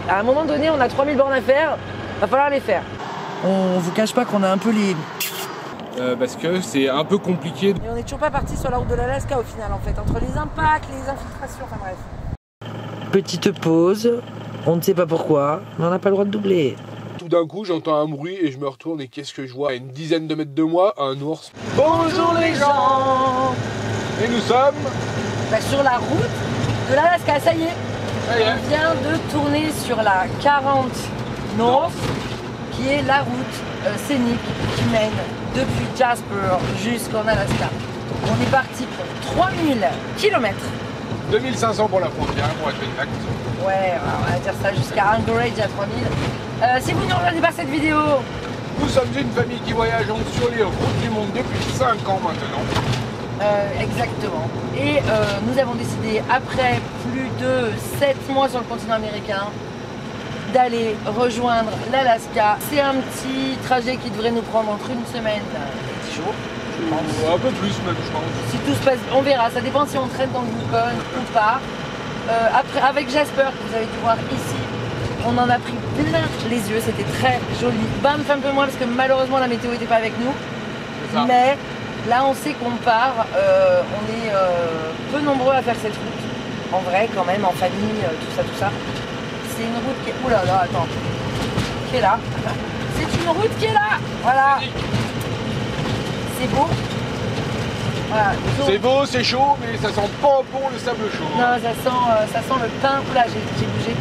À un moment donné, on a 3000 bornes à faire, va falloir les faire. On vous cache pas qu'on a un peu les... Parce que c'est un peu compliqué. Et on n'est toujours pas parti sur la route de l'Alaska au final en fait, entre les impacts, les infiltrations, enfin bref. Petite pause, on ne sait pas pourquoi, mais on n'a pas le droit de doubler. Tout d'un coup, j'entends un bruit et je me retourne et qu'est-ce que je vois? À une dizaine de mètres de moi, un ours. Bonjour les gens! Et nous sommes Sur la route de l'Alaska, ça y est. On vient de tourner sur la 40 North, qui est la route scénique qui mène depuis Jasper jusqu'en Alaska. On est parti pour 3000 km. 2500 pour la frontière, pour être exact. Ouais, on va dire ça jusqu'à Anchorage à 3000. Si vous ne regardez pas cette vidéo, nous sommes une famille qui voyage sur les routes du monde depuis 5 ans maintenant. Exactement. Et nous avons décidé, après plus de 7 mois sur le continent américain, d'aller rejoindre l'Alaska. C'est un petit trajet qui devrait nous prendre entre une semaine et 10 jours, je pense. Un peu plus même, je pense. Si tout se passe, on verra, ça dépend si on traîne dans le Yukon ou pas. Après, avec Jasper, que vous avez dû voir ici, on en a pris plein les yeux, c'était très joli. Banff un peu moins parce que malheureusement la météo n'était pas avec nous. Mais là on sait qu'on part, on est peu nombreux à faire cette route. En vrai quand même, en famille, tout ça. C'est une route qui est... Oula là, attends. Qui est là. C'est une route qui est là. Voilà. C'est beau. Voilà. C'est beau, c'est chaud, mais ça sent pas bon le sable chaud. Non, ça sent le pain. Oula, j'ai bougé.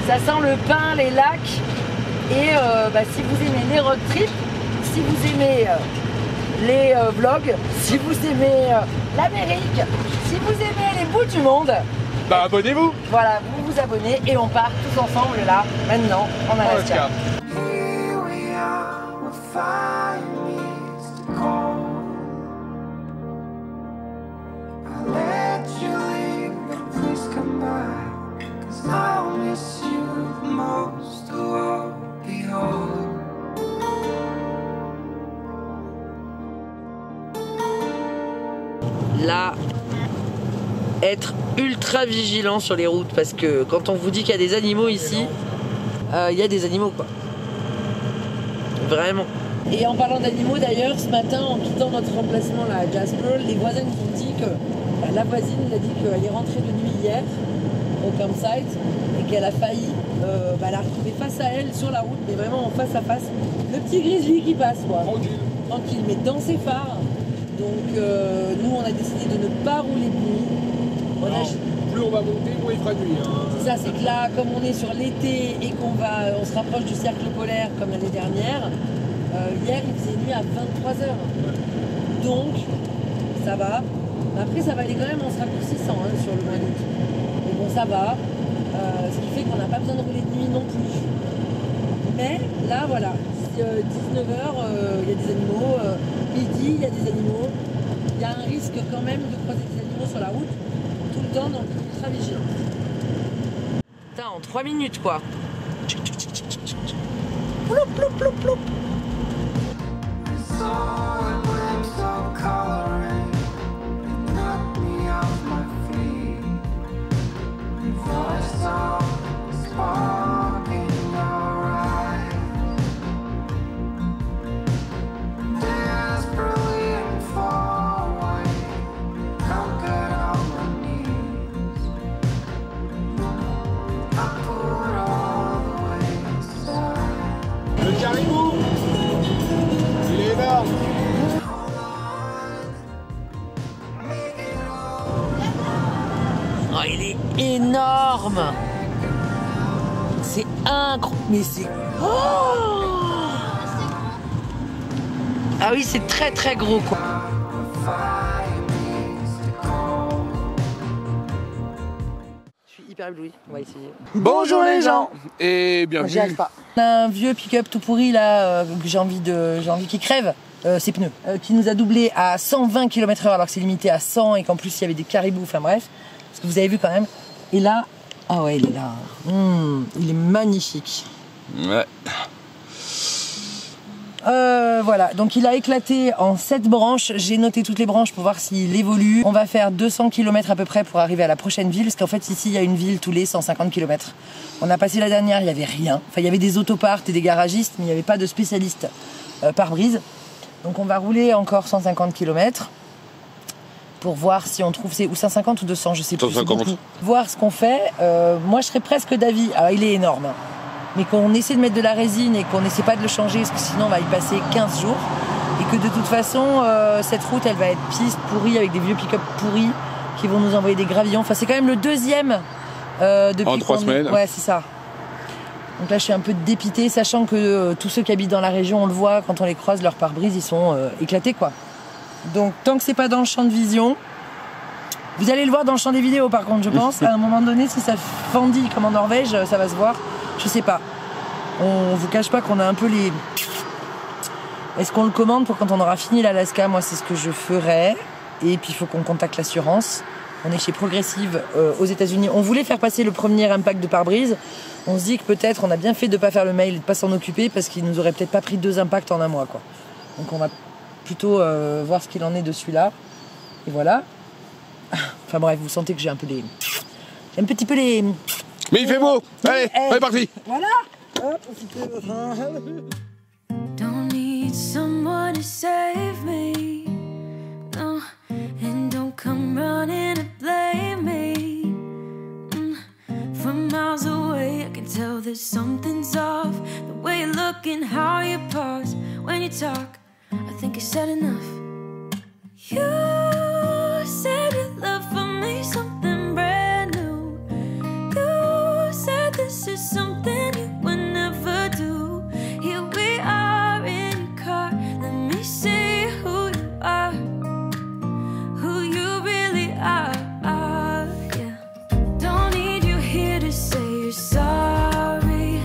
Ça sent le pain, les lacs. Et si vous aimez les road trips, si vous aimez les vlogs, si vous aimez l'Amérique, si vous aimez les bouts du monde, bah abonnez-vous. Voilà, vous vous abonnez et on part tous ensemble là, maintenant, en Alaska. Là, être ultra vigilant sur les routes parce que quand on vous dit qu'il y a des animaux ici, il y a des animaux quoi. Vraiment. Et en parlant d'animaux d'ailleurs, ce matin en quittant notre emplacement là à Jasper, les voisins nous ont dit que la voisine nous a dit qu'elle est rentrée de nuit hier au campsite et qu'elle a failli la retrouver face à elle sur la route, mais vraiment en face à face, le petit grizzly qui passe quoi. Tranquille, mais dans ses phares. Donc nous on a décidé de ne pas rouler de nuit. Plus on va monter, moins il fera nuit. Hein. C'est ça, c'est que là, comme on est sur l'été et qu'on se rapproche du cercle polaire comme l'année dernière, hier il faisait nuit à 23h. Donc ça va. Après ça va aller quand même en se raccourcissant sur le mois d'août. Mais bon ça va. Ce qui fait qu'on n'a pas besoin de rouler de nuit non plus. Mais là voilà, 19h, il y a des animaux, midi il y a des animaux. Il y a un risque quand même de croiser des animaux sur la route. Tout le temps, donc ultra vigilant. Putain, en 3 minutes quoi. Ploup, ploup, ploup, ploup. Le caribou, il est énorme. Oh, il est énorme. C'est incroyable. Mais c'est... Oh ah oui, c'est très très gros quoi. Je suis hyper ébloui, on va essayer. Bonjour les gens et bienvenue. J'y arrive pas. On a un vieux pick-up tout pourri là, que j'ai envie qu'il crève, ses pneus, qui nous a doublé à 120 km/h alors que c'est limité à 100 et qu'en plus il y avait des caribous, enfin bref, parce que vous avez vu quand même. Et là, ah ouais, il est là. Il est magnifique. Ouais. Voilà, donc il a éclaté en 7 branches. J'ai noté toutes les branches pour voir s'il évolue. On va faire 200 km à peu près pour arriver à la prochaine ville, parce qu'en fait ici il y a une ville tous les 150 km. On a passé la dernière, il n'y avait rien. Enfin, il y avait des autoparts et des garagistes, mais il n'y avait pas de spécialistes pare-brise. Donc on va rouler encore 150 km pour voir si on trouve, c'est ou 150 ou 200, je sais plus. 150. Voir ce qu'on fait. Moi je serais presque d'avis, alors il est énorme, mais qu'on essaie de mettre de la résine et qu'on n'essaie pas de le changer, parce que sinon on va y passer 15 jours. Et que de toute façon, cette route, elle va être piste pourrie, avec des vieux pick-up pourris qui vont nous envoyer des gravillons. Enfin, c'est quand même le deuxième depuis en 3 semaines. Ouais, c'est ça. Donc là, je suis un peu dépitée, sachant que tous ceux qui habitent dans la région, on le voit, quand on les croise, leurs pare-brise, ils sont éclatés, quoi. Donc, tant que c'est pas dans le champ de vision, vous allez le voir dans le champ des vidéos, par contre, je pense. À un moment donné, si ça fendit comme en Norvège, ça va se voir. Je sais pas. On vous cache pas qu'on a un peu les... Est-ce qu'on le commande pour quand on aura fini l'Alaska? Moi, c'est ce que je ferais. Et puis, il faut qu'on contacte l'assurance. On est chez Progressive aux États-Unis. On voulait faire passer le premier impact de pare-brise. On se dit que peut-être on a bien fait de ne pas faire le mail et de ne pas s'en occuper, parce qu'ils nous auraient peut-être pas pris 2 impacts en un mois, quoi. Donc, on va plutôt voir ce qu'il en est de celui-là. Et voilà. Enfin bref, vous sentez que j'ai un peu les... J'ai un petit peu les... Mais il fait beau. Allez, on est parti. Voilà. Hop, Don't need someone to save me, no, and don't come running to blame me. From miles away I can tell that something's off. The way you look and how you pause when you talk, I think I said enough. You said your love for me something brand new. You said this is something you would never do. Here we are in your car, let me see who you are, who you really are, yeah. Don't need you here to say you're sorry,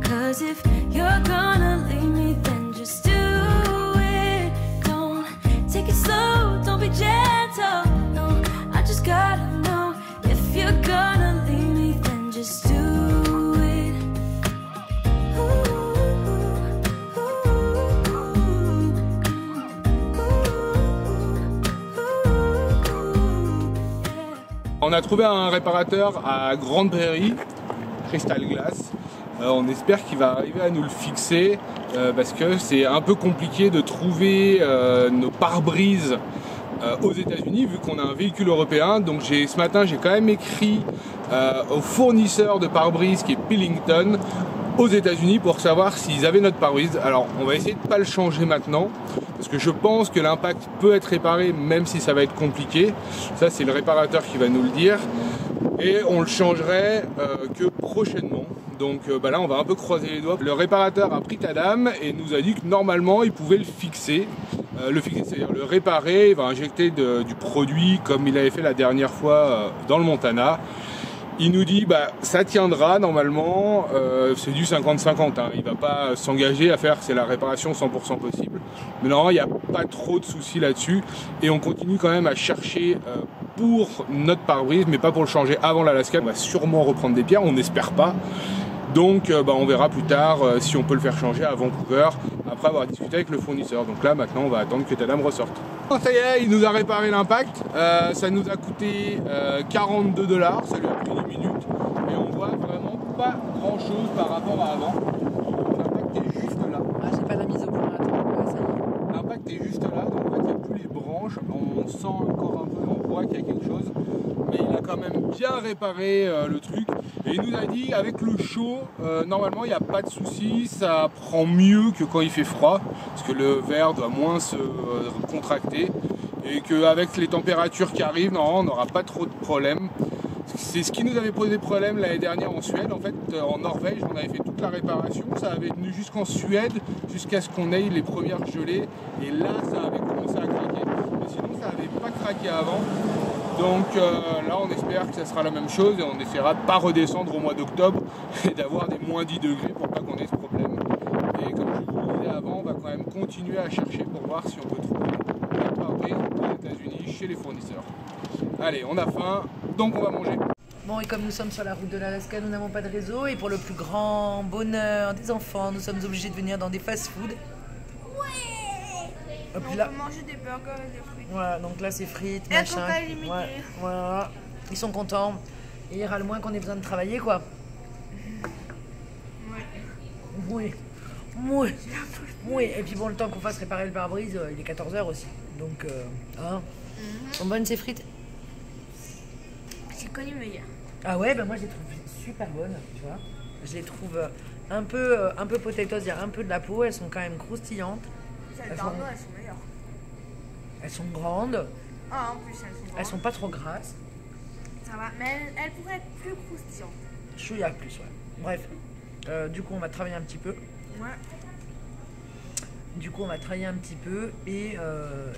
'cause if you're gonna leave me, then just do it. Don't take it slow, don't be gentle, no, I just gotta know. If you're gonna leave me, then just do it. On a trouvé un réparateur à Grande Prairie, Crystal Glass. On espère qu'il va arriver à nous le fixer, parce que c'est un peu compliqué de trouver nos pare-brises aux États-Unis, vu qu'on a un véhicule européen. Donc ce matin, j'ai quand même écrit au fournisseur de pare-brises qui est Pillington aux États-Unis pour savoir s'ils avaient notre pare-brise. Alors on va essayer de ne pas le changer maintenant, parce que je pense que l'impact peut être réparé, même si ça va être compliqué. Ça, c'est le réparateur qui va nous le dire. Et on le changerait que prochainement. Donc là, on va un peu croiser les doigts. Le réparateur a pris ta dame et nous a dit que normalement, il pouvait le fixer. C'est-à-dire le réparer, il va injecter du produit comme il avait fait la dernière fois dans le Montana. Il nous dit ça tiendra normalement, c'est du 50-50, hein. Il va pas s'engager à faire, c'est la réparation 100% possible. Mais normalement il n'y a pas trop de soucis là-dessus. Et on continue quand même à chercher pour notre pare-brise, mais pas pour le changer avant l'Alaska. On va sûrement reprendre des pierres, on n'espère pas. Donc on verra plus tard si on peut le faire changer à Vancouver, après avoir discuté avec le fournisseur. Donc là maintenant on va attendre que ta dame ressorte. Ça y est, il nous a réparé l'impact. Ça nous a coûté 42 $, ça lui a pris 10 minutes. Et on voit vraiment pas grand chose par rapport à avant. L'impact est juste là. Ah, j'ai pas la mise au point, attends. Ouais, ça y est. L'impact est juste là, donc en fait il n'y a plus les branches. On sent encore un peu, on voit qu'il y a quelque chose. Mais il a quand même bien réparé le truc. Et il nous a dit avec le chaud, normalement il n'y a pas de souci, ça prend mieux que quand il fait froid, parce que le verre doit moins se contracter, et qu'avec les températures qui arrivent, normalement on n'aura pas trop de problèmes. C'est ce qui nous avait posé problème l'année dernière en Suède. En fait, en Norvège, on avait fait toute la réparation, ça avait tenu jusqu'en Suède, jusqu'à ce qu'on ait les premières gelées, et là ça avait commencé à craquer. Mais sinon ça n'avait pas craqué avant. Donc là on espère que ça sera la même chose et on essaiera de ne pas redescendre au mois d'octobre et d'avoir des moins 10 degrés pour pas qu'on ait ce problème. Et comme je vous le disais avant, on va quand même continuer à chercher pour voir si on peut trouver un pare-brise aux États-Unis chez les fournisseurs. Allez, on a faim, donc on va manger. Bon, et comme nous sommes sur la route de l'Alaska, nous n'avons pas de réseau, et pour le plus grand bonheur des enfants, nous sommes obligés de venir dans des fast-food. Et puis On là, peut manger des burgers et des frites. voilà, donc là c'est frites, Et machin. Coca illimité. Ouais, voilà. Ils sont contents. Et ils râlent moins qu'on ait besoin de travailler, quoi. Oui. Oui. Oui. Et puis bon, le temps qu'on fasse réparer le pare-brise, il est 14 h aussi. Donc, hein. Sont bonnes ces frites? C'est connu meilleur. Ah ouais, ben moi je les trouve super bonnes, tu vois. Je les trouve un peu potatoes, il y a un peu de la peau, elles sont quand même croustillantes. Celles Elles d'Arnaud, sont- elles sont meilleures. Elles sont grandes, Ah, en plus, elles sont grandes. elles sont pas trop grasses. Ça va, mais elles pourraient être plus croustillantes. Chouïa plus, ouais. Bref, du coup on va travailler un petit peu. Ouais. Du coup on va travailler un petit peu et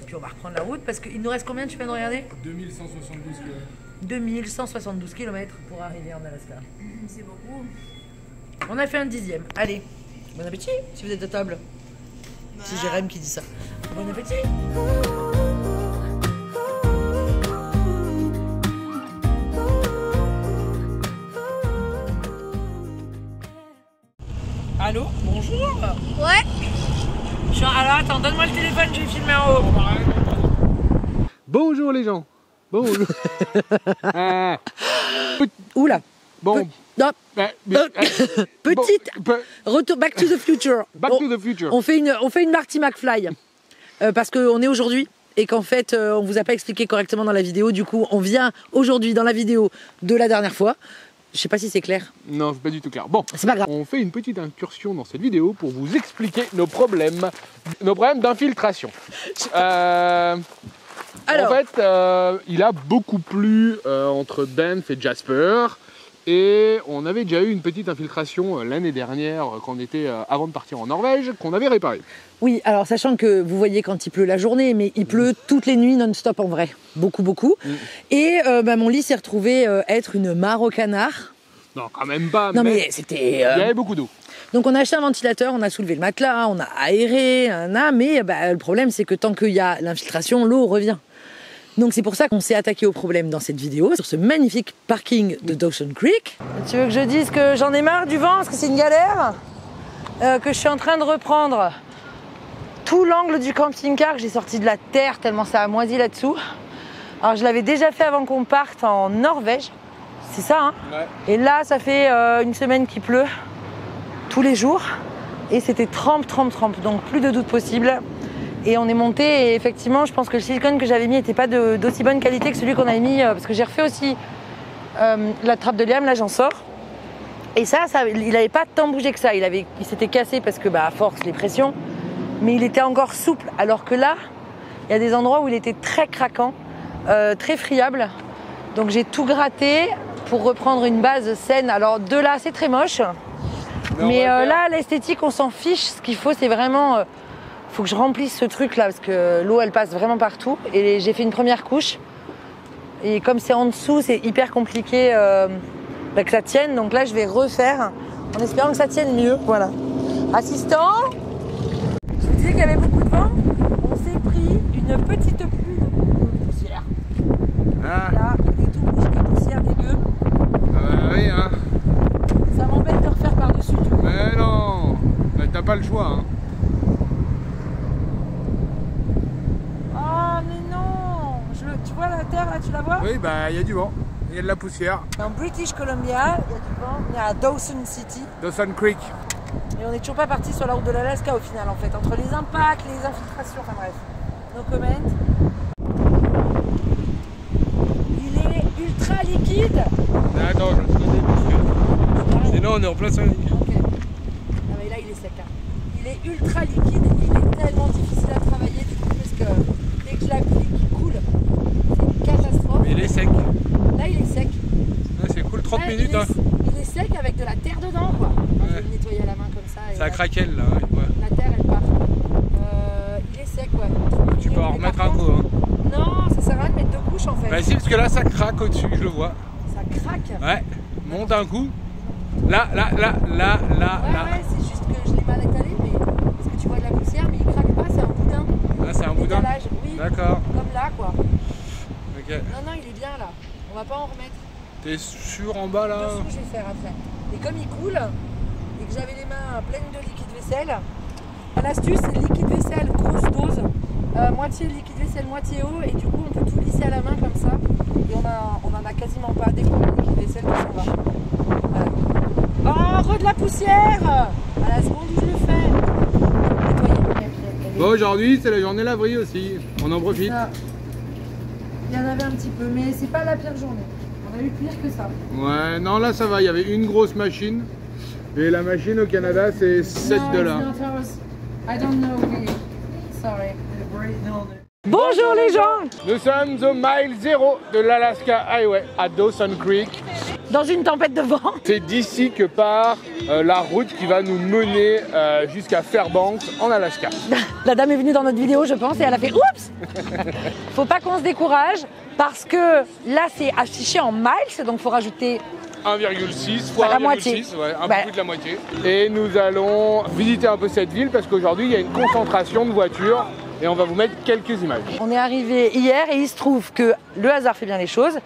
puis on va reprendre la route parce qu'il nous reste combien, tu viens de regarder? 2172 km. 2172 km pour arriver en Alaska. C'est beaucoup. On a fait un 10e. Allez, bon appétit si vous êtes à table. C'est Jérém qui dit ça. Bon appétit. Allô, bonjour. Ouais. Alors attends, donne-moi le téléphone, je vais filmer en haut. Bonjour les gens. Bonjour. Oula. Bon. Non, petite. Retour Back to the Future. Back to the future. On fait une Marty McFly parce qu'on est aujourd'hui et qu'en fait on vous a pas expliqué correctement dans la vidéo. Du coup, on vient aujourd'hui dans la vidéo de la dernière fois. Je sais pas si c'est clair. Non, c'est pas du tout clair. Bon, C'est pas grave. on fait une petite incursion dans cette vidéo pour vous expliquer nos problèmes d'infiltration. Alors, En fait, il a beaucoup plu entre Banff et Jasper. Et on avait déjà eu une petite infiltration l'année dernière, quand on était avant de partir en Norvège, qu'on avait réparée. oui, alors sachant que vous voyez quand il pleut la journée, mais il pleut toutes les nuits non-stop en vrai, beaucoup. Et mon lit s'est retrouvé être une mare au canard. Non, quand même pas. Non mais c'était. il y avait beaucoup d'eau. Donc on a acheté un ventilateur, on a soulevé le matelas, on a aéré, mais le problème c'est que tant qu'il y a l'infiltration, l'eau revient. Donc c'est pour ça qu'on s'est attaqué au problème dans cette vidéo, sur ce magnifique parking de Dawson Creek. Tu veux que je dise que j'en ai marre du vent, parce que c'est une galère, que je suis en train de reprendre tout l'angle du camping-car, que j'ai sorti de la terre tellement ça a moisi là-dessous. Alors je l'avais déjà fait avant qu'on parte en Norvège, c'est ça hein. Ouais. Et là ça fait une semaine qu'il pleut, tous les jours, et c'était trempe, donc plus de doute possible. Et on est monté et effectivement je pense que le silicone que j'avais mis n'était pas d'aussi bonne qualité que celui qu'on avait mis parce que j'ai refait aussi la trappe de liame, là j'en sors. Et ça il n'avait pas tant bougé que ça, il s'était cassé parce que à force les pressions, mais il était encore souple. Alors que là, il y a des endroits où il était très craquant, très friable. Donc j'ai tout gratté pour reprendre une base saine. Alors de là c'est très moche, mais là l'esthétique on s'en fiche, ce qu'il faut c'est vraiment... faut que je remplisse ce truc là parce que l'eau elle passe vraiment partout et j'ai fait une première couche et comme c'est en dessous c'est hyper compliqué que ça tienne, donc là je vais refaire en espérant que ça tienne mieux. Voilà. Assistant, je vous disais qu'il y avait beaucoup de vent, on s'est pris une petite pluie de poussière. Ah, Là il est tout rouge, la poussière dégueu, oui, hein. ça m'embête de refaire par dessus du coup. Mais non, mais t'as pas le choix, hein. Oh mais non, tu vois la terre là, tu la vois? Oui, il y a du vent, il y a de la poussière. En British Columbia, il y a du vent, on est à Dawson City Dawson Creek. et on n'est toujours pas parti sur la route de l'Alaska au final en fait, entre les impacts, les infiltrations, enfin bref, no comment. Il est ultra liquide. Attends, je vais te donner parce que sinon on est en plein soleil. Ok. Ah mais là il est sec. Hein. Il est ultra liquide, il est tellement difficile à travailler du coup parce que dès que je l'applique, il coule. C'est une catastrophe. Mais il est sec. Là il est sec. Ouais, c'est cool, 30 Là, minutes. il est sec avec de la terre dedans quoi. Moi, je vais le nettoyer à la main comme ça. Et Ça là, craquelle là. Ouais. la terre elle part. Il est sec ouais. Tu peux en Et remettre par un contre, coup. Hein. Non, ça sert à rien de mettre deux couches en fait. Bah si, parce que là ça craque au-dessus, je le vois. Ça craque. Ouais, monte un coup. Là. Ouais, c'est juste que je l'ai mal étalé, mais parce que tu vois de la poussière, mais il craque pas, c'est un boudin. Là c'est un boudin. Étalage, oui. D'accord. Comme là quoi. Ok. Non, il est bien là. On va pas en remettre. T'es sûr en bas là? Dessous, je vais faire après. Et comme il coule, et que j'avais les mains pleines de liquide vaisselle, L'astuce, c'est liquide vaisselle, grosse dose, moitié liquide vaisselle, moitié eau, et du coup on peut tout lisser à la main comme ça, et on en a quasiment pas dès qu'on a le liquide vaisselle qui s'en va. Oh, re de la poussière à la seconde où je le fais. Nettoyer. Bon, aujourd'hui c'est la journée laverie aussi, on en profite. Il y en avait un petit peu, mais c'est pas la pire journée. On a eu pire que ça. Ouais, non là ça va, il y avait une grosse machine. Et la machine au Canada c'est 7 $. I don't know. Sorry. Bonjour les gens. Nous sommes au mile 0 de l'Alaska Highway à Dawson Creek. Dans une tempête de vent. C'est d'ici que part la route qui va nous mener jusqu'à Fairbanks en Alaska. La dame est venue dans notre vidéo je pense et elle a fait oups. Faut pas qu'on se décourage parce que là c'est affiché en miles donc faut rajouter 1,6 fois la 1,6, moitié. Ouais, un peu plus de la moitié. Et nous allons visiter un peu cette ville parce qu'aujourd'hui il y a une concentration de voitures et on va vous mettre quelques images. On est arrivé hier et il se trouve que le hasard fait bien les choses.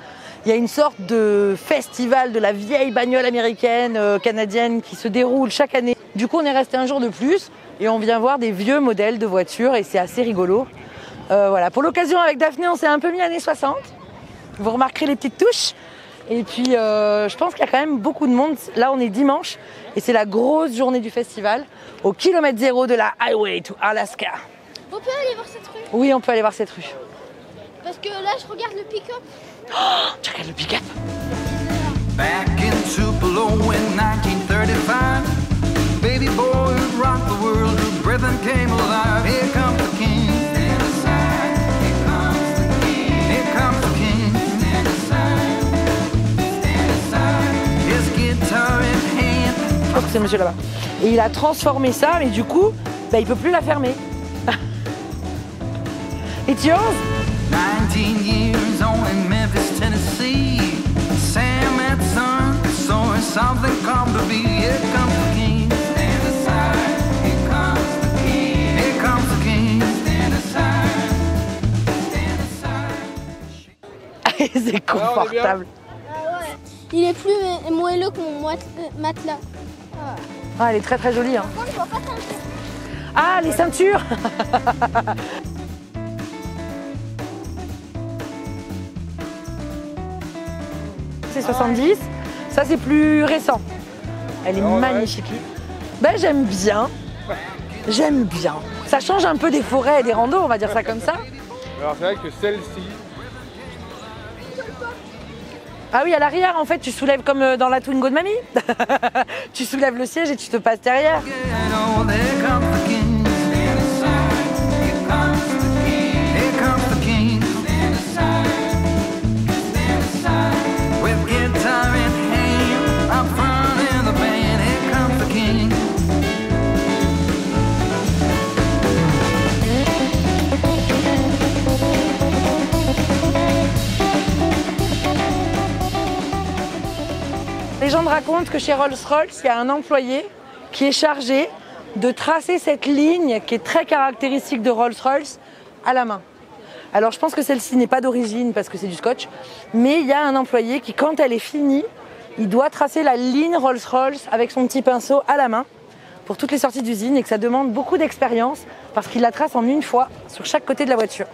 Il y a une sorte de festival de la vieille bagnole américaine, canadienne qui se déroule chaque année. Du coup on est resté un jour de plus et on vient voir des vieux modèles de voitures et c'est assez rigolo. Voilà. Pour l'occasion avec Daphné on s'est un peu mis années 60. Vous remarquerez les petites touches. Et puis je pense qu'il y a quand même beaucoup de monde. Là on est dimanche et c'est la grosse journée du festival au kilomètre 0 de la Highway to Alaska. On peut aller voir cette rue? Oui on peut aller voir cette rue. Parce que là je regarde le pick-up. Oh, tu regardes le pick-up? Back in Tupelo in 1935, baby boy who rocked the world, whose rhythm came alive. Here comes the king, stand aside. Here comes the king, here comes the king, stand aside. Stand aside. His guitar in hand. Je pense que c'est le monsieur là-bas. Et il a transformé ça, mais du coup, bah, il peut plus la fermer. It's yours? 19 years old in Memphis, Tennessee. Sam and son, so something come to be. Here comes the king, stand aside. Here comes the king, here comes the king, stand aside. Stand aside. C'est confortable. Ah ouais. Il est plus moelleux que mon matelas. Ah. Ah, elle est très très jolie. Hein. Par contre, je vois pas tant. Ah, les ceintures. C'est 70, ça c'est plus récent. Elle est magnifique. Ben j'aime bien, Ça change un peu des forêts et des randos, on va dire ça comme ça. Alors c'est vrai que celle-ci... Ah oui, à l'arrière en fait tu soulèves comme dans la Twingo de mamie. Tu soulèves le siège et tu te passes derrière. Les gens racontent que chez Rolls-Royce, il y a un employé qui est chargé de tracer cette ligne qui est très caractéristique de Rolls-Royce à la main. Alors je pense que celle-ci n'est pas d'origine parce que c'est du scotch, mais il y a un employé qui, quand elle est finie, il doit tracer la ligne Rolls-Royce avec son petit pinceau à la main pour toutes les sorties d'usine et que ça demande beaucoup d'expérience parce qu'il la trace en une fois sur chaque côté de la voiture.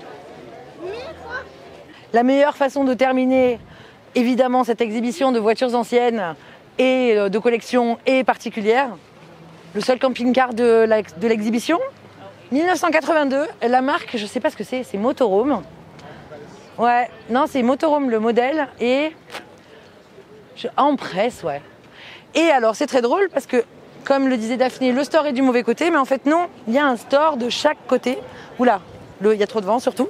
La meilleure façon de terminer évidemment cette exhibition de voitures anciennes et de collection et particulière, le seul camping-car de l'exhibition, 1982, la marque, je sais pas ce que c'est Motorhome. Ouais, non c'est Motorhome le modèle et en presse, ouais. Et alors c'est très drôle parce que, comme le disait Daphné, le store est du mauvais côté, mais en fait non, il y a un store de chaque côté. Oula, il y a trop de vent surtout.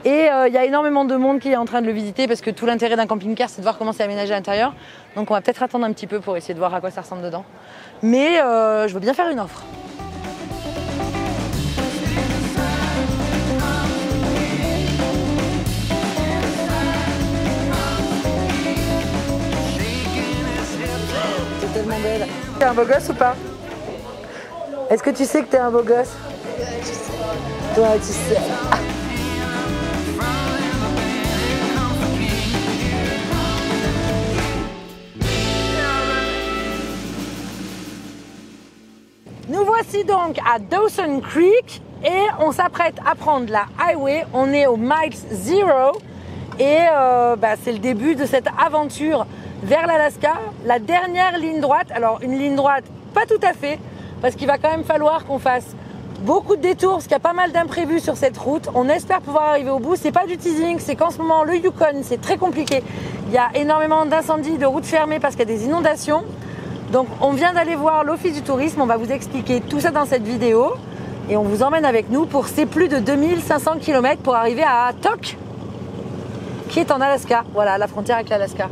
Et il y a énormément de monde qui est en train de le visiter parce que tout l'intérêt d'un camping-car, c'est de voir comment c'est aménagé à l'intérieur. Donc on va peut-être attendre un petit peu pour essayer de voir à quoi ça ressemble dedans. Mais je veux bien faire une offre. C'est tellement belle. T'es un beau gosse ou pas? Est-ce que tu sais que t'es un beau gosse? Je sais. Toi, tu sais. Nous voici donc à Dawson Creek et on s'apprête à prendre la highway. On est au Miles Zero et c'est le début de cette aventure vers l'Alaska. La dernière ligne droite, alors une ligne droite pas tout à fait, parce qu'il va quand même falloir qu'on fasse beaucoup de détours, parce qu'il y a pas mal d'imprévus sur cette route. On espère pouvoir arriver au bout. C'est pas du teasing, c'est qu'en ce moment le Yukon c'est très compliqué. Il y a énormément d'incendies, de routes fermées parce qu'il y a des inondations. Donc on vient d'aller voir l'Office du tourisme, on va vous expliquer tout ça dans cette vidéo et on vous emmène avec nous pour ces plus de 2500 km pour arriver à Tok, qui est en Alaska, voilà, à la frontière avec l'Alaska.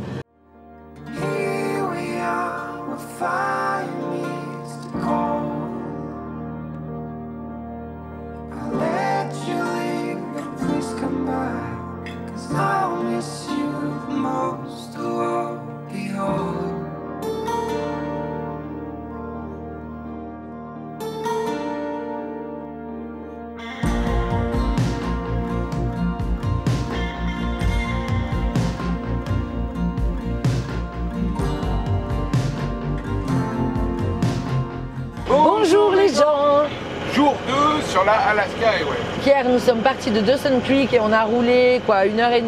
Bonjour les gens! Jour 2 sur la Alaska Highway. Hier, nous sommes partis de Dawson Creek et on a roulé 1h30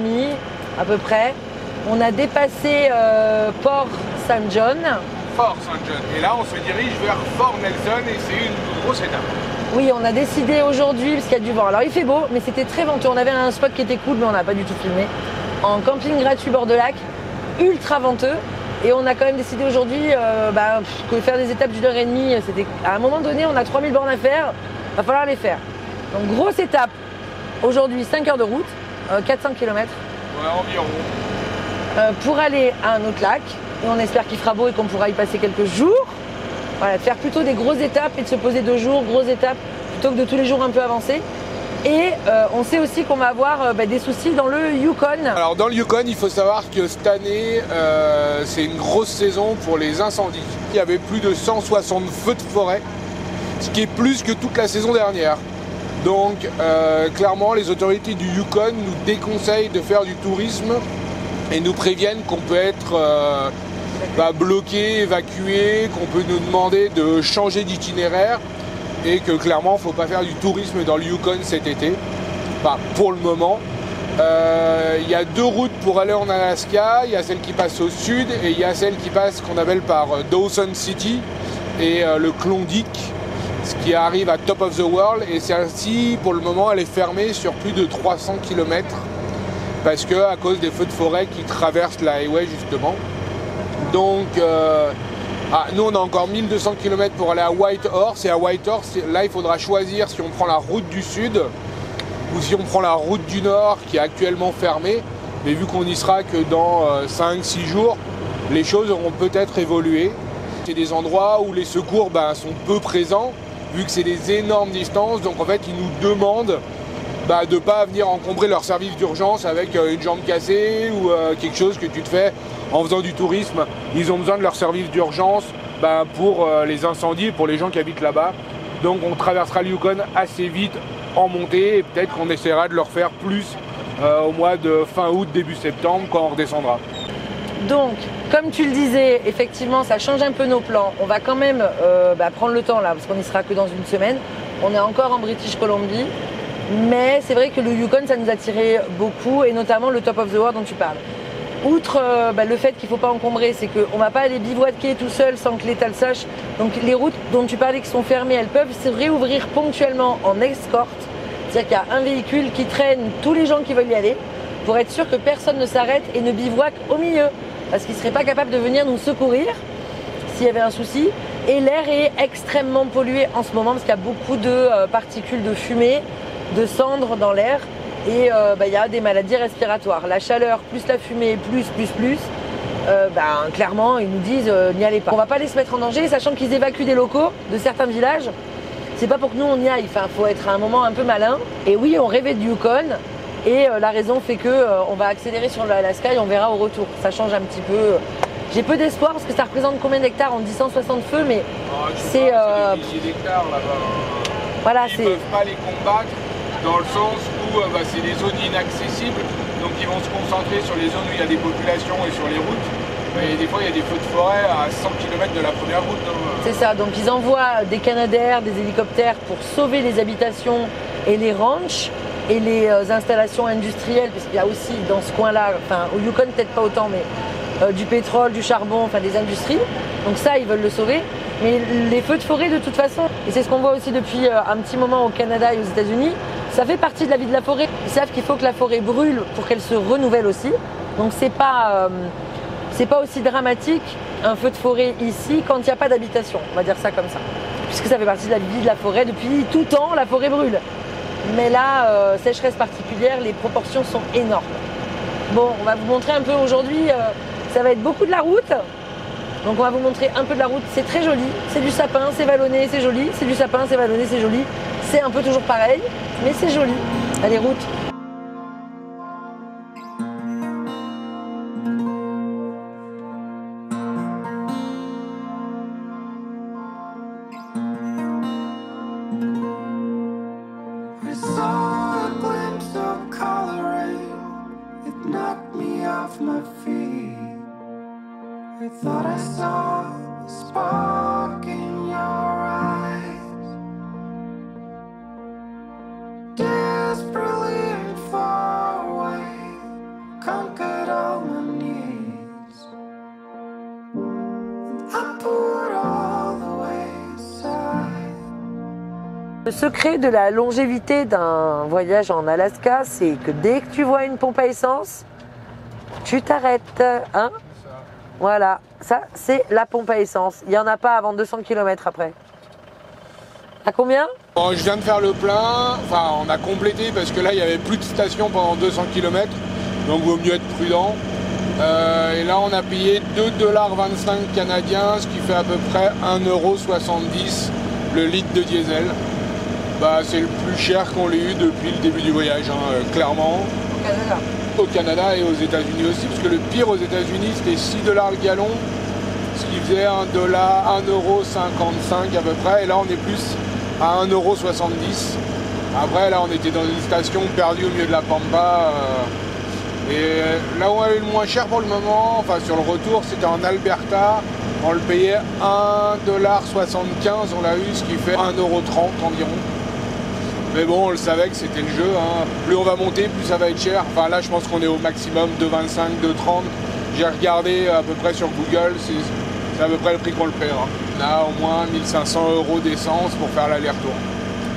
à peu près. On a dépassé Port St. John. Fort St. John. Et là, on se dirige vers Fort Nelson et c'est une grosse étape. Oui, on a décidé aujourd'hui, parce qu'il y a du vent. Alors il fait beau, mais c'était très venteux. On avait un spot qui était cool, mais on n'a pas du tout filmé. En camping gratuit bord de lac, ultra venteux. Et on a quand même décidé aujourd'hui que faire des étapes d'1h30, c'était à un moment donné, on a 3000 bornes à faire, va falloir les faire. Donc grosse étape, aujourd'hui 5 heures de route, 400 km. Ouais, environ. Pour aller à un autre lac, et on espère qu'il fera beau et qu'on pourra y passer quelques jours. Voilà, de faire plutôt des grosses étapes et de se poser 2 jours, grosses étapes, plutôt que de tous les jours un peu avancer. Et on sait aussi qu'on va avoir des soucis dans le Yukon. Alors dans le Yukon, il faut savoir que cette année, c'est une grosse saison pour les incendies. Il y avait plus de 160 feux de forêt, ce qui est plus que toute la saison dernière. Donc clairement, les autorités du Yukon nous déconseillent de faire du tourisme et nous préviennent qu'on peut être bloqué, évacué, qu'on peut nous demander de changer d'itinéraire. Et que clairement, il ne faut pas faire du tourisme dans le Yukon cet été, enfin, pour le moment. Il y a 2 routes pour aller en Alaska, il y a celle qui passe au sud et il y a celle qui passe qu'on appelle par Dawson City et le Klondike, ce qui arrive à Top of the World. Et celle-ci, pour le moment, elle est fermée sur plus de 300 km parce que à cause des feux de forêt qui traversent la highway justement. Donc nous on a encore 1200 km pour aller à Whitehorse et à Whitehorse là il faudra choisir si on prend la route du sud ou si on prend la route du nord qui est actuellement fermée, mais vu qu'on n'y sera que dans 5-6 jours, les choses auront peut-être évolué. C'est des endroits où les secours sont peu présents vu que c'est des énormes distances, donc en fait ils nous demandent de ne pas venir encombrer leur service d'urgence avec une jambe cassée ou quelque chose que tu te fais en faisant du tourisme. Ils ont besoin de leur service d'urgence pour les incendies, pour les gens qui habitent là-bas. Donc on traversera le Yukon assez vite en montée et peut-être qu'on essaiera de leur faire plus au mois de fin août, début septembre quand on redescendra. Donc, comme tu le disais, effectivement ça change un peu nos plans. On va quand même prendre le temps là, parce qu'on n'y sera que dans une semaine. On est encore en British Columbia. Mais c'est vrai que le Yukon, ça nous a attiré beaucoup, et notamment le Top of the World dont tu parles. Outre le fait qu'il ne faut pas encombrer, c'est qu'on ne va pas aller bivouaquer tout seul sans que l'État le sache. Donc les routes dont tu parlais qui sont fermées, elles peuvent se réouvrir ponctuellement en escorte. C'est-à-dire qu'il y a un véhicule qui traîne tous les gens qui veulent y aller pour être sûr que personne ne s'arrête et ne bivouaque au milieu. Parce qu'ils ne seraient pas capables de venir nous secourir s'il y avait un souci. Et l'air est extrêmement pollué en ce moment parce qu'il y a beaucoup de particules de fumée, de cendres dans l'air et il y a des maladies respiratoires. La chaleur plus la fumée plus, clairement ils nous disent n'y allez pas. On va pas aller se mettre en danger, sachant qu'ils évacuent des locaux de certains villages. C'est pas pour que nous on y aille, faut être à un moment un peu malin. Et oui, on rêvait du Yukon et la raison fait que on va accélérer sur l'Alaska et on verra au retour. Ça change un petit peu. J'ai peu d'espoir parce que ça représente combien d'hectares? On dit 160 feux, mais c'est des milliers d'hectares là-bas. Voilà, ils ne peuvent pas les combattre dans le sens où c'est des zones inaccessibles, donc ils vont se concentrer sur les zones où il y a des populations et sur les routes. Mais des fois, il y a des feux de forêt à 100 km de la première route. C'est ça, donc ils envoient des Canadair, des hélicoptères pour sauver les habitations et les ranchs et les installations industrielles, puisqu'il y a aussi dans ce coin-là, enfin au Yukon peut-être pas autant, mais du pétrole, du charbon, enfin des industries. Donc ça, ils veulent le sauver. Mais les feux de forêt, de toute façon, et c'est ce qu'on voit aussi depuis un petit moment au Canada et aux États-Unis, ça fait partie de la vie de la forêt. Ils savent qu'il faut que la forêt brûle pour qu'elle se renouvelle aussi. Donc c'est pas aussi dramatique un feu de forêt ici quand il n'y a pas d'habitation, on va dire ça comme ça. Puisque ça fait partie de la vie de la forêt, depuis tout temps la forêt brûle. Mais là, sécheresse particulière, les proportions sont énormes. Bon, on va vous montrer un peu aujourd'hui, ça va être beaucoup de la route. Donc on va vous montrer un peu de la route, c'est très joli, c'est du sapin, c'est vallonné, c'est joli, c'est du sapin, c'est vallonné, c'est joli. C'est un peu toujours pareil, mais c'est joli. Allez, route. I saw a glimpse of coloring. It knocked me off my feet. I thought I saw a spark in your eyes. Desperately and far away, conquered all my needs. And I put all the way aside. Le secret de la longévité d'un voyage en Alaska, c'est que dès que tu vois une pompe à essence, tu t'arrêtes, hein? Voilà, ça c'est la pompe à essence. Il n'y en a pas avant 200 km après. À combien? Bon, je viens de faire le plein, enfin on a complété parce que là il n'y avait plus de station pendant 200 km, donc vaut mieux être prudent. Et là on a payé 2,25 $ canadiens, ce qui fait à peu près 1,70 € le litre de diesel. Bah, c'est le plus cher qu'on l'ait eu depuis le début du voyage, hein, clairement. Au Canada. Au Canada et aux États-Unis aussi, parce que le pire aux États-Unis c'était 6 $ le gallon, ce qui faisait 1,55 $ à peu près, et là on est plus à 1,70 €. Après là on était dans une station perdue au milieu de la Pampa, et là où on a eu le moins cher pour le moment, enfin sur le retour, c'était en Alberta, on le payait 1,75 $, on l'a eu, ce qui fait 1,30 € environ. Mais bon, on le savait que c'était le jeu, hein. Plus on va monter, plus ça va être cher. Enfin là, je pense qu'on est au maximum de 25, de 30. J'ai regardé à peu près sur Google, c'est à peu près le prix qu'on le paiera. On a au moins 1 500 € d'essence pour faire l'aller-retour.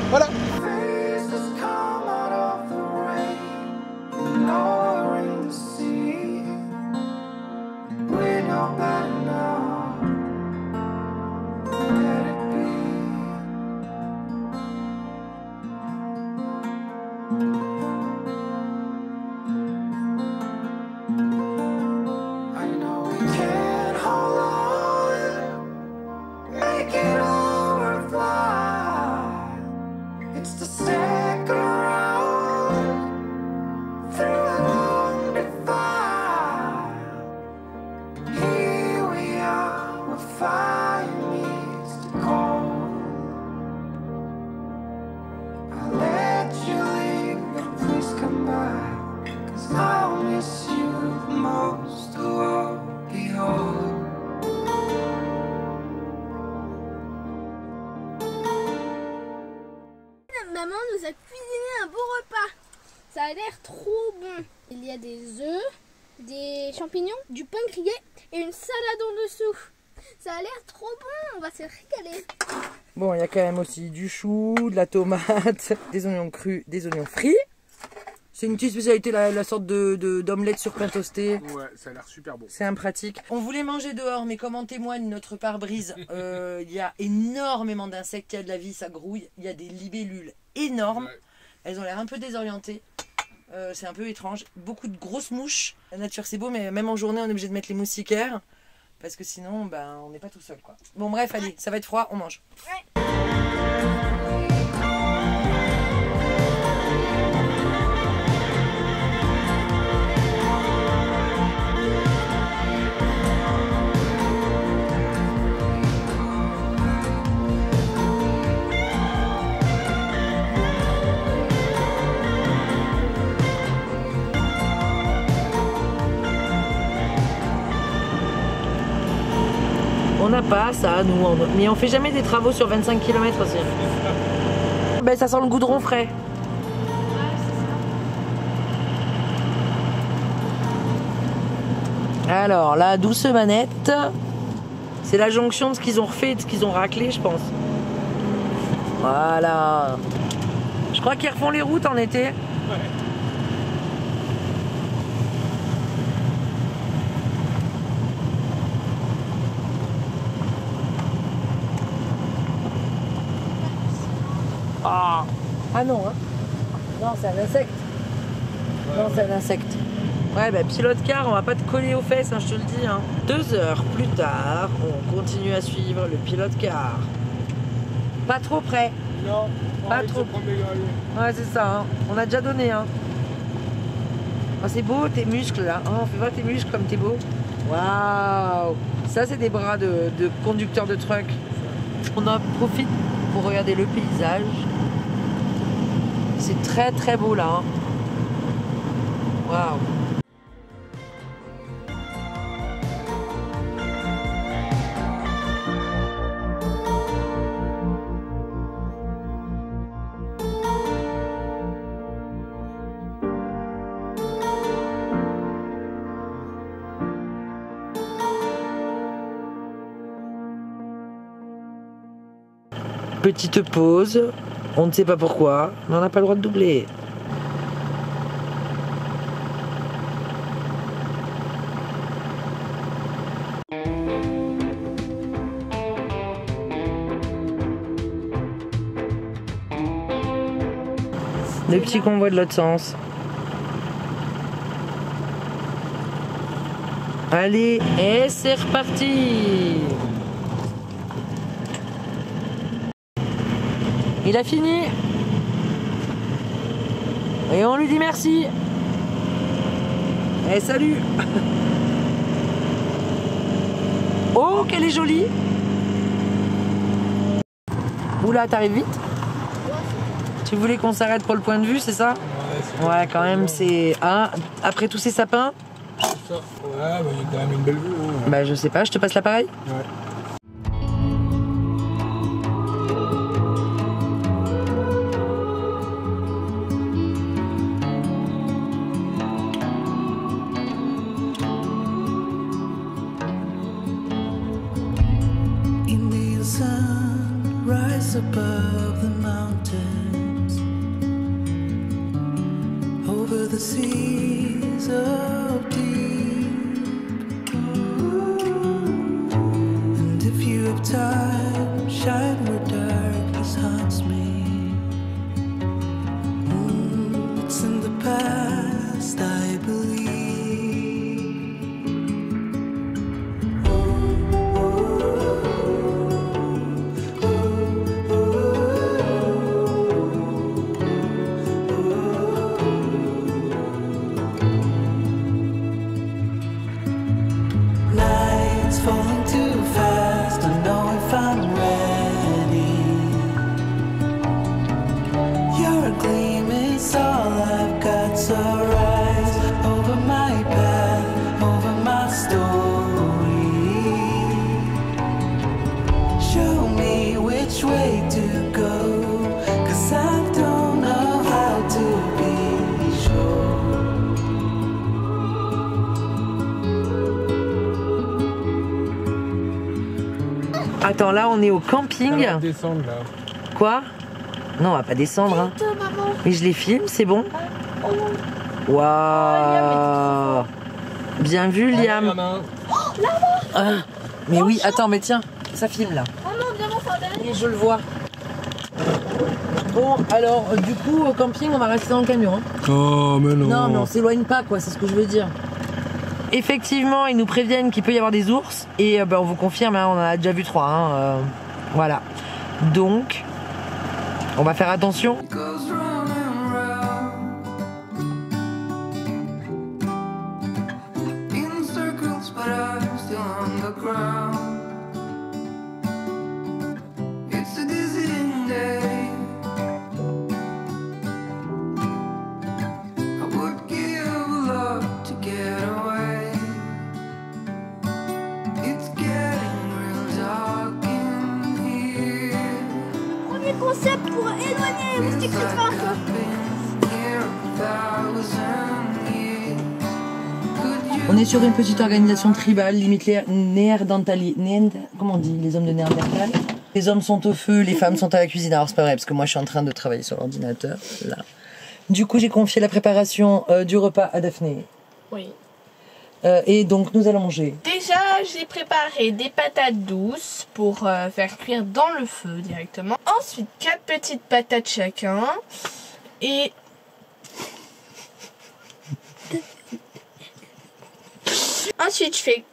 Voilà. Faces come out of the rain, lowering the sea. We know better now. Let it be. I know we can't hold on, make it over fly. It's the second round through a long divide. Here we are, where fire meets the cold. I'll let you leave, but please come back, 'cause I'll miss you the most of all. Behold. Maman nous a cuisiné un beau repas. Ça a l'air trop bon. Il y a des œufs, des champignons, du pain grillé et une salade en dessous. Ça a l'air trop bon, on va se régaler. Bon, il y a quand même aussi du chou, de la tomate, des oignons crus, des oignons frits. C'est une petite spécialité, la sorte d'omelette sur pain toasté. Ouais, ça a l'air super bon. C'est un pratique. On voulait manger dehors, mais comme en témoigne notre pare-brise, il y a énormément d'insectes, il y a de la vie, ça grouille. Il y a des libellules énormes. Ouais. Elles ont l'air un peu désorientées. C'est un peu étrange. Beaucoup de grosses mouches. La nature c'est beau, mais même en journée on est obligé de mettre les moustiquaires. Parce que sinon, ben, on n'est pas tout seul, quoi. Bon bref, allez, ça va être froid, on mange. n'a pas ça, nous. Mais on fait jamais des travaux sur 25 km aussi. Ben, ça sent le goudron frais. Alors, la douce manette, c'est la jonction de ce qu'ils ont refait et de ce qu'ils ont raclé, je pense. Voilà. Je crois qu'ils refont les routes en été. Ouais. Ah non, hein. Non, c'est un insecte. Ouais, non, c'est un insecte. Ouais, bah pilote car, on va pas te coller aux fesses, hein, je te le dis. Hein. 2 heures plus tard, on continue à suivre le pilote car. Pas trop près. Non, pas trop. Ouais, c'est ça, hein. On a déjà donné. Hein. Oh, c'est beau tes muscles là. Oh, fais voir tes muscles comme t'es beau. Waouh. Ça, c'est des bras de conducteur de truck. On en profite pour regarder le paysage. C'est très très beau là. Hein. Waouh. Petite pause, on ne sait pas pourquoi, mais on n'a pas le droit de doubler. Le petit convoi de l'autre sens. Allez, et c'est reparti! Il a fini. Et on lui dit merci. Et salut. Oh, qu'elle est jolie. Oula, t'arrives vite. Tu voulais qu'on s'arrête pour le point de vue, c'est ça? Ouais, quand même, c'est... Ah, après tous ces sapins? Ouais, bah, il y a quand même une belle vue. Hein. Bah, je sais pas, je te passe l'appareil? Ouais. Above the mountains, over the seas of deep. And if you have time, shine where darkness haunts me. It's in the past, I believe. Falling too fast, I know if I'm ready. Your gleam is all I've got, so rise over my path, over my story. Show me which way to go, 'cause I don't know how to be sure. Attends, là on est au camping. On va descendre là. Quoi? Non, on va pas descendre. Hein. Mais je les filme, c'est bon? Waouh! Bien vu, Liam. Ah, mais oui, attends, mais tiens, ça filme là. Et je le vois. Bon, alors, du coup, au camping, on va rester dans le camion. Hein. Oh, mais non. Non, mais on s'éloigne pas, quoi, c'est ce que je veux dire. Effectivement, ils nous préviennent qu'il peut y avoir des ours. Et on vous confirme, hein, on en a déjà vu 3. Hein, voilà. Donc, on va faire attention. concept pour éloigner les moustiques du train. On est sur une petite organisation tribale, limite les comment on dit, les hommes de Néandertal. Les hommes sont au feu, les femmes sont à la cuisine. Alors c'est pas vrai, parce que moi je suis en train de travailler sur l'ordinateur, là. Du coup j'ai confié la préparation du repas à Daphné. Oui. Et donc nous allons manger. Déjà, j'ai préparé des patates douces pour faire cuire dans le feu directement. Ensuite, 4 petites patates chacun. Et... Ensuite, je fais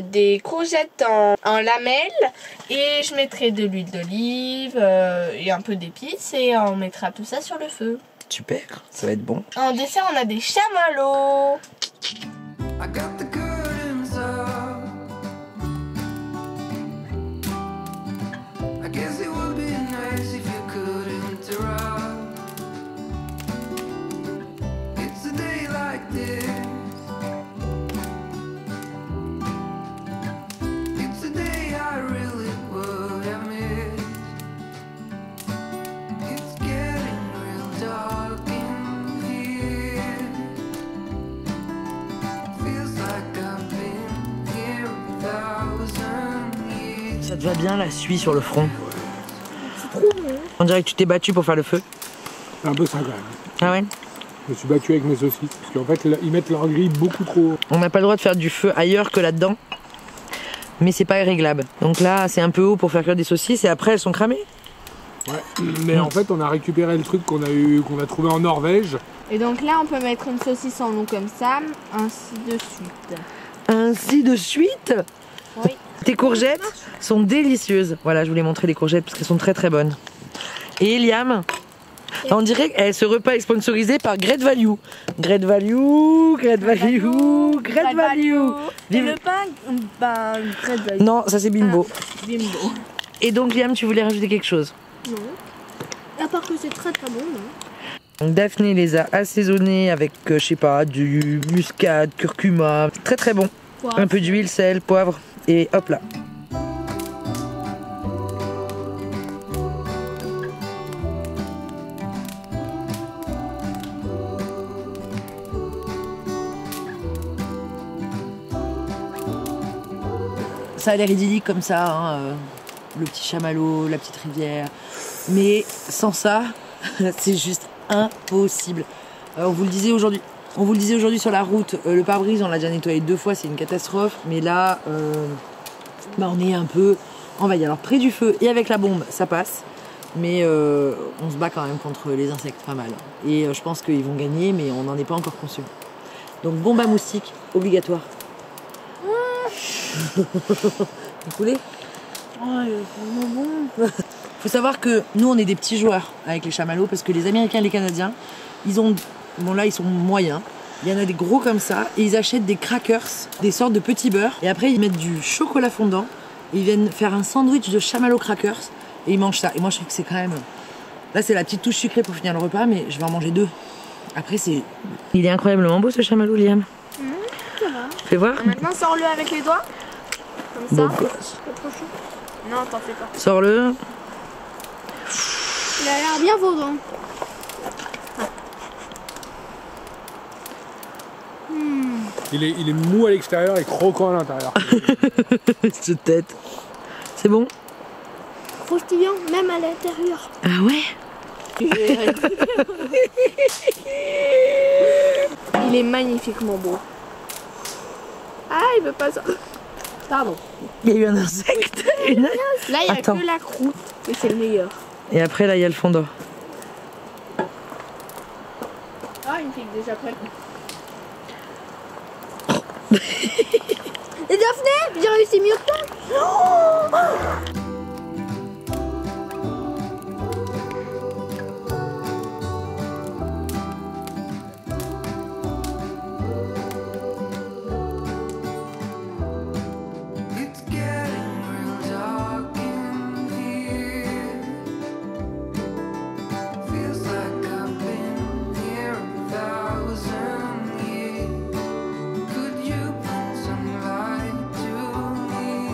des courgettes en lamelles. Et je mettrai de l'huile d'olive et un peu d'épices. Et on mettra tout ça sur le feu. Super, ça va être bon. En dessert, on a des chamallows. I got the curtains up. I guess it would be nice if you could interrupt. It's a day like this. It's a day I really would have missed. It's getting real dark in here. Ça te va bien la suie sur le front? C'est trop bon. On dirait que tu t'es battu pour faire le feu. C'est un peu ça quand même. Ah ouais? Je me suis battu avec mes saucisses. Parce qu'en fait, ils mettent leur grille beaucoup trop. On n'a pas le droit de faire du feu ailleurs que là-dedans. Mais c'est pas réglable. Donc là, c'est un peu haut pour faire cuire des saucisses et après, elles sont cramées. Ouais, mais en fait, on a récupéré le truc qu'on a trouvé en Norvège. Et donc là, on peut mettre une saucisse en long comme ça, ainsi de suite. Ainsi de suite? Oui. Tes courgettes sont délicieuses. Voilà, je voulais montrer les courgettes parce qu'elles sont très très bonnes. Et Eliam, on dirait que ce repas est sponsorisé par Great Value. Great Value, Great Value, Great Value. Et le pain, ben, Great Value. Non, ça c'est Bimbo. Bimbo. Et donc Liam, tu voulais rajouter quelque chose? Non. À part que c'est très très bon, non? Donc Daphné les a assaisonnés avec, je sais pas, du muscade, curcuma. Très très bon. Poivre. Un peu d'huile, sel, poivre. Et hop là. Ça a l'air idyllique comme ça, hein, le petit chamallow, la petite rivière. Mais sans ça, c'est juste impossible. On vous le disait aujourd'hui. On vous le disait aujourd'hui sur la route, le pare-brise, on l'a déjà nettoyé 2 fois, c'est une catastrophe. Mais là, on est un peu envahi. Alors près du feu et avec la bombe, ça passe. Mais on se bat quand même contre les insectes, pas mal. Et je pense qu'ils vont gagner, mais on n'en est pas encore conscient. Donc bombe à moustiques, obligatoire. Vous voulez? Oh, il est vraiment bon. Faut savoir que nous, on est des petits joueurs avec les chamallows parce que les Américains et les Canadiens, ils ont... Bon là, ils sont moyens. Il y en a des gros comme ça et ils achètent des crackers, des sortes de petits beurres. Et après, ils mettent du chocolat fondant. Et ils viennent faire un sandwich de chamallow crackers et ils mangent ça. Et moi, je trouve que c'est quand même... Là, c'est la petite touche sucrée pour finir le repas, mais je vais en manger 2. Après, c'est... Il est incroyablement beau ce chamallow, Liam. Ça va. Fais voir. Maintenant, sors-le avec les doigts. Comme ça. Beau gosse. Non, t'en fais pas. Sors-le. Il a l'air bien vaudant. Il est mou à l'extérieur et croquant à l'intérieur. Cette tête. C'est bon? Croustillant, même à l'intérieur. Ah ouais? Il est magnifiquement beau. Ah, il veut pas ça. Pardon. Il y a eu un insecte. Là, il n'y a Attends. que la croûte. Et c'est le meilleur. Et après, là, il y a le fondant. Ah, une fille déjà prête. Et Daphné, j'ai réussi mieux que toi. It's getting real dark in here. Feels like I've been here 1,000 years. Could you bring some light to me?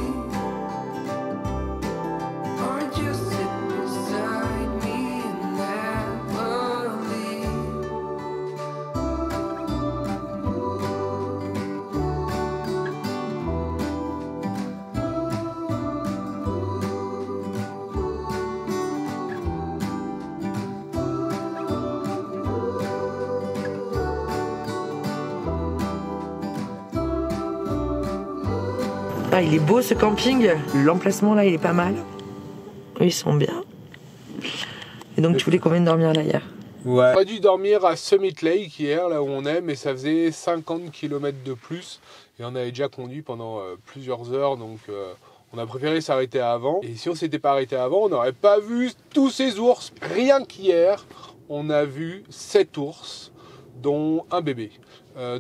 Ah, il est beau ce camping. L'emplacement là, il est pas mal. Ils sont bien. Et donc, tu voulais qu'on vienne dormir là hier? Ouais. On a dû dormir à Summit Lake hier, là où on est, mais ça faisait 50 km de plus. Et on avait déjà conduit pendant plusieurs heures, donc on a préféré s'arrêter avant. Et si on s'était pas arrêté avant, on n'aurait pas vu tous ces ours. Rien qu'hier, on a vu 7 ours, dont un bébé.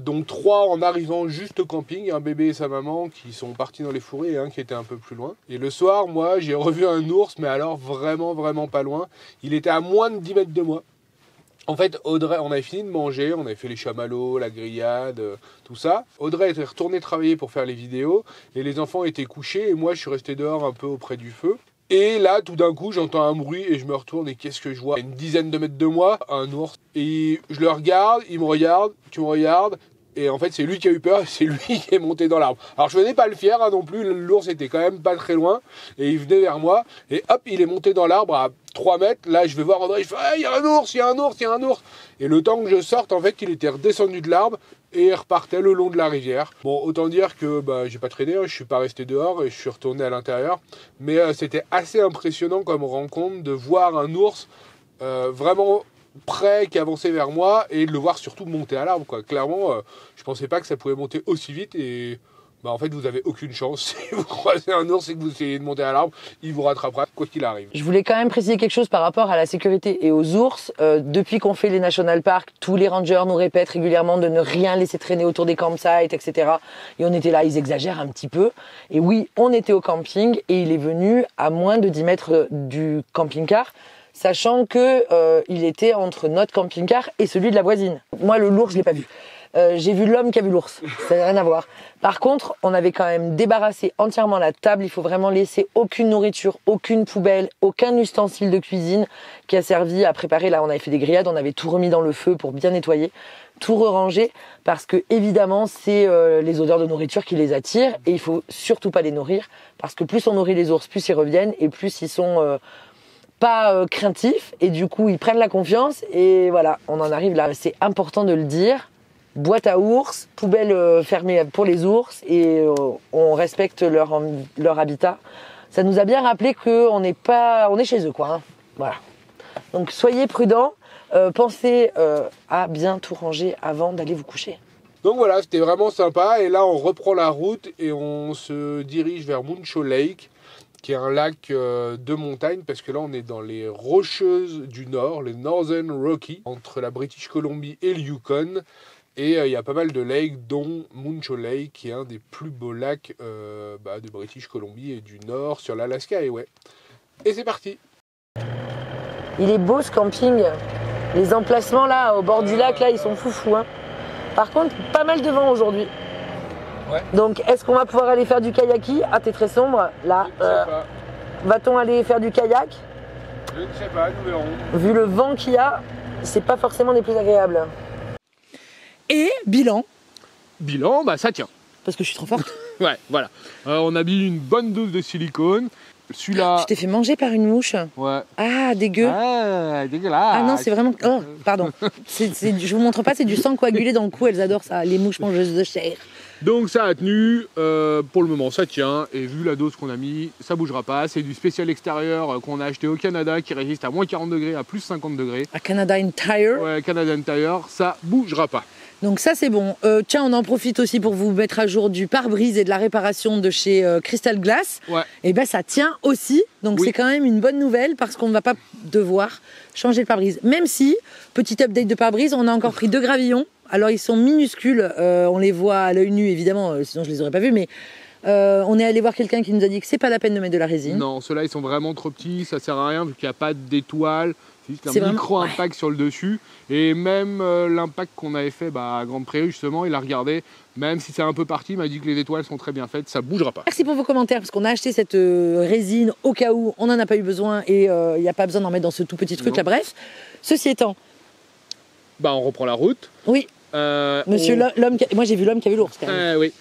Dont 3 en arrivant juste au camping, un bébé et sa maman qui sont partis dans les fourrés et un qui était un peu plus loin. Et le soir, moi, j'ai revu un ours, mais alors vraiment pas loin. Il était à moins de 10 mètres de moi. En fait, Audrey, on avait fini de manger, on avait fait les chamallows, la grillade, tout ça. Audrey était retournée travailler pour faire les vidéos et les enfants étaient couchés et moi je suis resté dehors un peu auprès du feu. Et là, tout d'un coup, j'entends un bruit et je me retourne et qu'est-ce que je vois? À une dizaine de mètres de moi, un ours. Et je le regarde, il me regarde, tu me regardes. Et en fait, c'est lui qui a eu peur, c'est lui qui est monté dans l'arbre. Alors, je venais pas le fier non plus, l'ours était quand même pas très loin. Et il venait vers moi, et hop, il est monté dans l'arbre à 3 mètres. Là, je vais voir André, je fais « il y a un ours, il y a un ours, il y a un ours !» Et le temps que je sorte, en fait, il était redescendu de l'arbre et il repartait le long de la rivière. Bon, autant dire que j'ai pas traîné, je suis pas resté dehors et je suis retourné à l'intérieur. Mais c'était assez impressionnant comme rencontre de voir un ours vraiment près qui avançait vers moi et de le voir surtout monter à l'arbre, quoi. Clairement, je pensais pas que ça pouvait monter aussi vite et en fait vous avez aucune chance. Si vous croisez un ours et que vous essayez de monter à l'arbre, il vous rattrapera quoi qu'il arrive. Je voulais quand même préciser quelque chose par rapport à la sécurité et aux ours. Depuis qu'on fait les national parks, tous les rangers nous répètent régulièrement de ne rien laisser traîner autour des campsites, etc. Et on était là, ils exagèrent un petit peu. Et oui, on était au camping et il est venu à moins de 10 mètres du camping-car, sachant que il était entre notre camping-car et celui de la voisine. Moi, l'ours, je l'ai pas vu. J'ai vu l'homme qui a vu l'ours. Ça n'a rien à voir. Par contre, on avait quand même débarrassé entièrement la table. Il faut vraiment laisser aucune nourriture, aucune poubelle, aucun ustensile de cuisine qui a servi à préparer. Là, on avait fait des grillades, on avait tout remis dans le feu pour bien nettoyer, tout re-ranger, parce que évidemment, c'est les odeurs de nourriture qui les attirent et il faut surtout pas les nourrir, parce que plus on nourrit les ours, plus ils reviennent et plus ils sont pas craintifs et du coup ils prennent la confiance et voilà, on en arrive là. C'est important de le dire. Boîte à ours, poubelle fermée pour les ours et on respecte leur habitat. Ça nous a bien rappelé qu'on est chez eux, quoi. Hein. Voilà. Donc soyez prudents, pensez à bien tout ranger avant d'aller vous coucher. Donc voilà, c'était vraiment sympa et là on reprend la route et on se dirige vers Muncho Lake, qui est un lac de montagne, parce que là on est dans les Rocheuses du Nord, les Northern Rockies, entre la British Columbia et le Yukon. Et il y a pas mal de lakes, dont Muncho Lake, qui est un des plus beaux lacs de British Columbia et du Nord, sur l'Alaska. Et ouais. Et c'est parti. Il est beau ce camping. Les emplacements là, au bord du lac, là, ils sont foufous. Hein. Par contre, pas mal de vent aujourd'hui. Ouais. Donc, est-ce qu'on va pouvoir aller faire du kayaki? Ah, t'es très sombre. Là, va-t-on aller faire du kayak? Je ne sais pas, nous verrons. Vu le vent qu'il y a, c'est pas forcément des plus agréables. Et bilan. Bilan, ça tient. Parce que je suis trop forte. Ouais, voilà. On a mis une bonne dose de silicone. Celui-là. Tu t'es fait manger par une mouche? Ouais. Ah, dégueu. Ah, dégueulasse. Ah non, c'est vraiment. Oh, pardon. Je vous montre pas, c'est du sang coagulé dans le cou. Elles adorent ça, les mouches mangeuses de chair. Donc ça a tenu, pour le moment ça tient, et vu la dose qu'on a mis, ça bougera pas. C'est du spécial extérieur qu'on a acheté au Canada qui résiste à moins 40 degrés, à plus 50 degrés. À Canadian Tire. Ouais, Canadian Tire, ça bougera pas. Donc ça c'est bon. Tiens, on en profite aussi pour vous mettre à jour du pare-brise et de la réparation de chez Crystal Glass. Ouais. Et ça tient aussi. Donc oui. C'est quand même une bonne nouvelle parce qu'on ne va pas devoir changer le pare-brise. Même si, petit update de pare-brise, on a encore pris 2 gravillons. Alors ils sont minuscules, on les voit à l'œil nu évidemment, sinon je les aurais pas vus, mais on est allé voir quelqu'un qui nous a dit que c'est pas la peine de mettre de la résine. Non, ceux-là ils sont vraiment trop petits, ça sert à rien vu qu'il n'y a pas d'étoile, c'est juste un micro-impact sur le dessus. Et même l'impact qu'on avait fait à Grande Prairie justement, il a regardé, même si c'est un peu parti, il m'a dit que les étoiles sont très bien faites, ça bougera pas. Merci pour vos commentaires, parce qu'on a acheté cette résine au cas où on n'en a pas eu besoin et il n'y a pas besoin d'en mettre dans ce tout petit truc là, bref. Ceci étant... on reprend la route. Oui. Monsieur l'homme, moi j'ai vu l'homme qui a vu l'ours. Oui.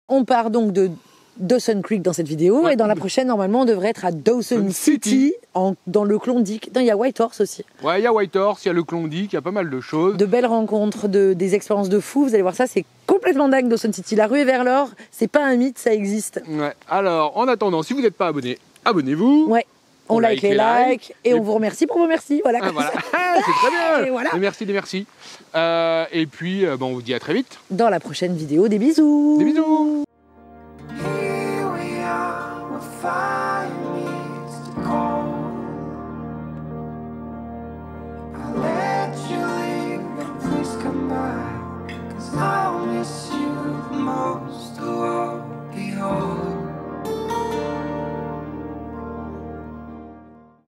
On part donc de Dawson Creek dans cette vidéo et dans la prochaine normalement on devrait être à Dawson City dans le Klondike. Non, il y a Whitehorse aussi. Ouais, il y a Whitehorse, il y a le Klondike, il y a pas mal de choses. De belles rencontres, des expériences de fous. Vous allez voir ça, c'est cool. complètement dingue Dawson City. La rue est vers l'or, c'est pas un mythe, ça existe. Ouais. Alors, en attendant, si vous n'êtes pas abonné, abonnez-vous. Ouais. On like les likes et on vous remercie pour vos merci. Voilà. Ah, voilà. C'est très bien. Et voilà. Des merci, des merci. Et puis, on vous dit à très vite. Dans la prochaine vidéo, des bisous. Des bisous.